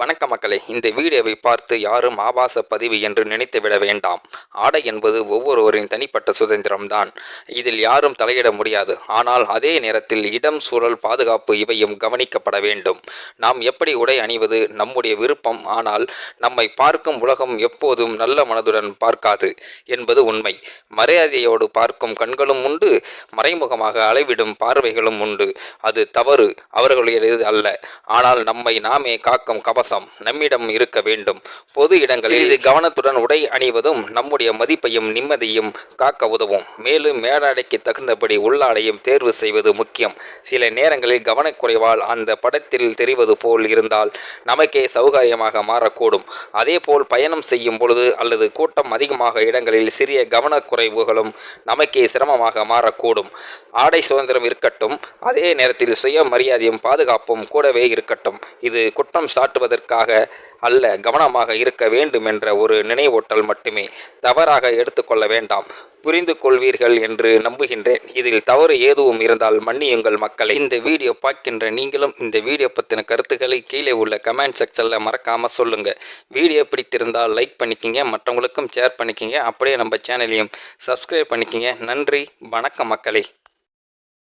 வணக்க மக்களே, இந்த வீடியோவை பார்த்து யாரும் ஆபாச பதிவு என்று நினைத்துவிட வேண்டாம். ஆடை என்பது ஒவ்வொருவரின் தனிப்பட்ட சுதந்திரம்தான். இதில் யாரும் தலையிட முடியாது. ஆனால் அதே நேரத்தில் இடம், சூழல், பாதுகாப்பு இவையும் கவனிக்கப்பட வேண்டும். நாம் எப்படி உடை அணிவது நம்முடைய விருப்பம். ஆனால் நம்மை பார்க்கும் உலகம் எப்போதும் நல்ல மனதுடன் பார்க்காது என்பது உண்மை. மரியாதையோடு பார்க்கும் கண்களும் உண்டு, மறைமுகமாக அளவிடும் பார்வைகளும் உண்டு. அது தவறு, அவர்களுடையது அல்ல. ஆனால் நம்மை நாமே காக்கும் கவசம் நம்மிடம் இருக்க வேண்டும். பொது இடங்களில் இது கவனத்துடன் உடை அணிவதும் நம்முடைய மதிப்பையும் நிம்மதியும் காக்க உதவும். மேலும் மேலாடைக்கு தகுந்தபடி உள்ளாடையும் தேர்வு செய்வது முக்கியம். சில நேரங்களில் கவனக்குறைவால் அந்த படத்தில் தெரிவது போல் இருந்தால் நமக்கே சௌகரியமாக மாறக்கூடும். அதேபோல் பயணம் செய்யும் பொழுது அல்லது கூட்டம் அதிகமாக இடங்களில் சிறிய கவனக்குறைவுகளும் நமக்கே சிரமமாக மாறக்கூடும். ஆடை சுதந்திரம் இருக்கட்டும், அதே நேரத்தில் சுயமரியாதையும் பாதுகாப்பும் கூடவே இருக்கட்டும். இது குற்றம் சாட்டுவதற்காக அல்ல, கவனமாக இருக்க வேண்டும் என்ற ஒரு நினைவூட்டல் மட்டுமே. தவறாக எடுத்துக்கொள்ள வேண்டாம். புரிந்து கொள்வீர்கள் என்று நம்புகின்றேன். இதில் தவறு எதுவும் இருந்தால் மன்னியுங்கள் மக்களே. இந்த வீடியோ பார்க்கின்ற நீங்களும் இந்த வீடியோ பற்றின கருத்துக்களை கீழே உள்ள கமெண்ட் செக்ஷனில் மறக்காமல் சொல்லுங்கள். வீடியோ பிடித்திருந்தால் லைக் பண்ணிக்கிங்க, மற்றவங்களுக்கும் ஷேர் பண்ணிக்கிங்க. அப்படியே நம்ம சேனலையும் சப்ஸ்கிரைப் பண்ணிக்கிங்க. நன்றி, வணக்கம் மக்களே.